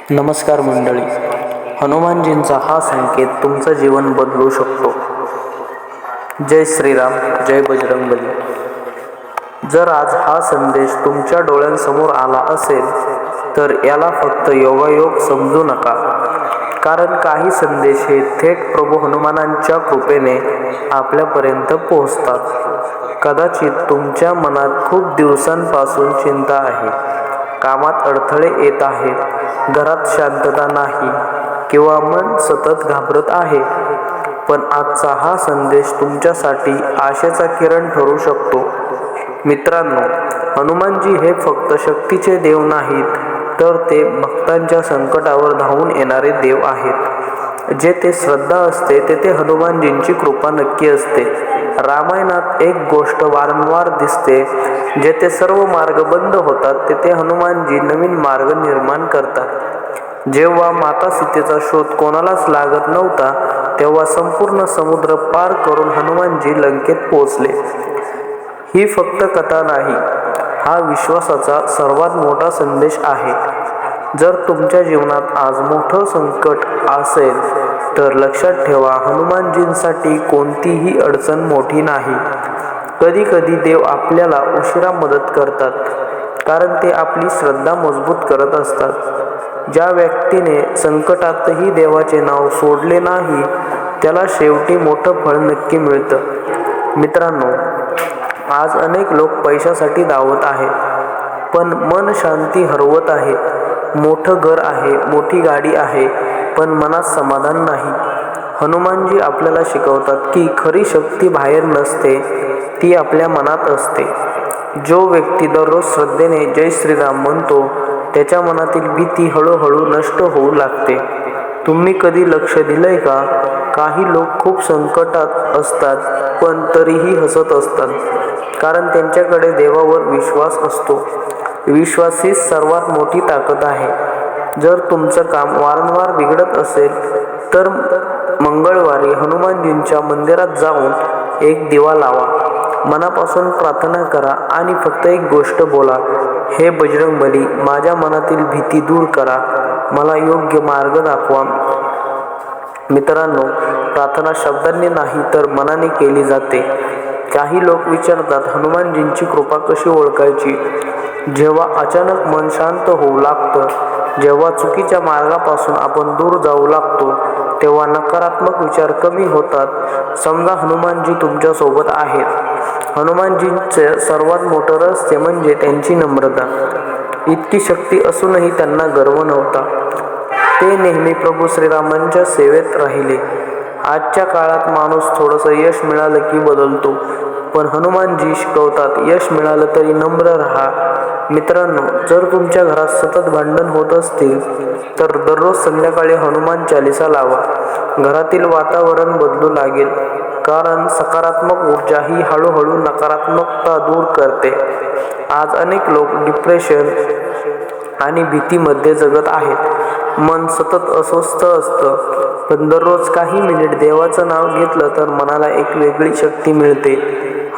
नमस्कार मंडळी. हनुमानजींचा हा संकेत तुमचं जीवन बदलू शकतो. जय श्रीराम, जय बजरंगबली. जर आज हा संदेश तुमच्या डोळ्यांसमोर आला असेल तर याला फक्त योगायोग समजू नका, कारण काही संदेश हे थेट प्रभू हनुमानांच्या कृपेने आपल्यापर्यंत पोहोचतात. कदाचित तुमच्या मनात खूप दिवसांपासून चिंता आहे, कामात अडथळे येत आहेत, घरात शांतता नाही किंवा मन सतत घाबरत आहे. पण आजचा हा संदेश तुमच्यासाठी आशेचा किरण ठरू शकतो. मित्रांनो, हनुमानजी हे फक्त शक्तीचे देव नाहीत, तर ते भक्तांच्या संकटावर धावून येणारे देव आहेत. जेथे श्रद्धा असते तेथे हनुमानजींची कृपा नक्की असते. रामायणात एक गोष्ट वारंवार दिसते, जेथे सर्व मार्ग बंद होतात तेथे हनुमानजी नवीन मार्ग निर्माण करतात. जेव्हा माता सीतेचा शोध कोणालाच लागत नव्हता, तेव्हा संपूर्ण समुद्र पार करून हनुमानजी लंकेत पोहोचले. ही फक्त कथा नाही, हा विश्वासाचा सर्वात मोठा संदेश आहे. जर तुमच्या जीवनात आज मोठं संकट असेल तर लक्षात ठेवा, हनुमानजींसाठी कोणतीही अडचण मोठी नाही. कधी कधी देव आपल्याला उशिरा मदत करतात, कारण ते आपली श्रद्धा मजबूत करत असतात. ज्या व्यक्तीने संकटातही देवाचे नाव सोडले नाही, त्याला शेवटी मोठं फळ नक्की मिळतं. मित्रांनो, आज अनेक लोक पैशासाठी धावत आहेत, पण मन शांती हरवत आहे. मोठं घर आहे, मोठी गाडी आहे, पण मनात समाधान नाही. हनुमानजी आपल्याला शिकवतात की खरी शक्ती बाहेर नसते, ती आपल्या मनात असते. जो व्यक्ती दररोज श्रद्धेने जय श्रीराम म्हणतो, त्याच्या मनातील भीती हळूहळू नष्ट होऊ लागते. तुम्ही कधी लक्ष दिलंय का? काही लोक खूप संकटात असतात पण तरीही हसत असतात, कारण त्यांच्याकडे देवावर विश्वास असतो. विश्वास ही सर्वात मोठी ताकद आहे. जर तुमचं काम वारंवार बिघडत असेल तर मंगळवारी हनुमानजींच्या मंदिरात जाऊन एक दिवा लावा, मनापासून प्रार्थना करा आणि फक्त एक गोष्ट बोला, हे बजरंगबली, माझ्या मनातील भीती दूर करा, मला योग्य मार्ग दाखवा. मित्रांनो, प्रार्थना शब्दांनी नाही तर मनाने केली जाते. काही लोक विचारतात, हनुमानजींची कृपा कशी ओळखायची? जेव्हा अचानक मन शांत होऊ लागतं, जेव्हा चुकीच्या मार्गापासून आपण दूर जाऊ लागतो, तेव्हा नकारात्मक विचार कमी होतात. समजा हनुमानजी तुमच्या सोबत आहेत. हनुमानजींचे सर्वात मोठं रहस्य म्हणजे त्यांची नम्रता. इतकी शक्ती असूनही त्यांना गर्व नव्हता. ते नेहमी प्रभू श्रीरामांच्या सेवेत राहिले. आजच्या काळात माणूस थोडंसं यश मिळालं की बदलतो, पण हनुमानजी शिकवतात, यश मिळालं तरी नम्र राहा. मित्रांनो, जर तुमच्या घरात सतत भांडण होत असतील तर दररोज संध्याकाळी हनुमान चालीसा लावा. घरातील वातावरण बदलू लागेल, कारण सकारात्मक ऊर्जा ही हळूहळू नकारात्मकता दूर करते. आज अनेक लोक डिप्रेशन आणि भीतीमध्ये जगत आहेत. मन सतत अस्वस्थ असतं, पण दररोज काही मिनिट देवाचं नाव घेतलं तर मनाला एक वेगळी शक्ती मिळते.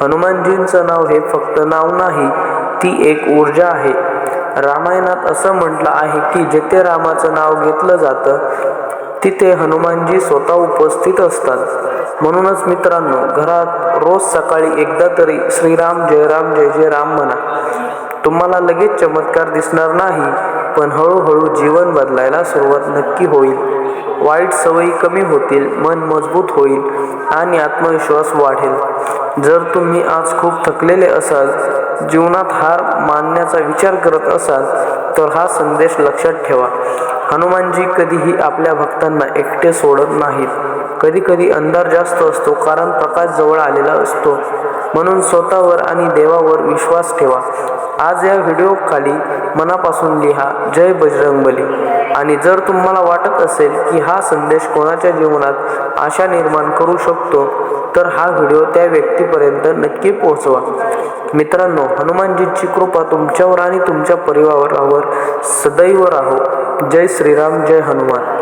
हनुमानजींचं नाव हे फक्त नाव नाही, ती एक ऊर्जा आहे. रामायणात असं म्हटलं आहे की जिथे रामाचं नाव घेतलं जातं तिथे हनुमानजी स्वतः उपस्थित असतात. म्हणूनच मित्रांनो, घरात रोज सकाळी एकदा तरी श्रीराम जय राम जय जय राम म्हणा. तुम्हाला लगेच चमत्कार दिसणार नाही, पण हळूहळू जीवन बदलायला सुरुवात नक्की होईल. वाईट सवयी कमी होतील, मन मजबूत होईल आणि आत्मविश्वास वाढेल. जर तुम्ही आज खूप थकलेले असाल, जीवनात हार मानण्याचा विचार करत असाल तर हा संदेश लक्षात ठेवा. हनुमानजी कधीही आपल्या भक्तांना एकटे सोडत नाहीत. कधी कधी अंधार जास्त असतो कारण प्रकाश जवळ आलेला असतो. म्हणून स्वतःवर आणि देवावर विश्वास ठेवा. आज या व्हिडिओ खाली मनापासून लिहा, जय बजरंगबली. आणि जर तुम्हाला वाटत असेल की हा संदेश कोणाच्या जीवनात आशा निर्माण करू शकतो, तर हा व्हिडिओ त्या व्यक्तीपर्यंत नक्की पोहोचवा. मित्रांनो, हनुमानजींची कृपा तुमच्यावर आणि तुमच्या परिवारावर सदैव राहो. जय श्रीराम, जय हनुमान.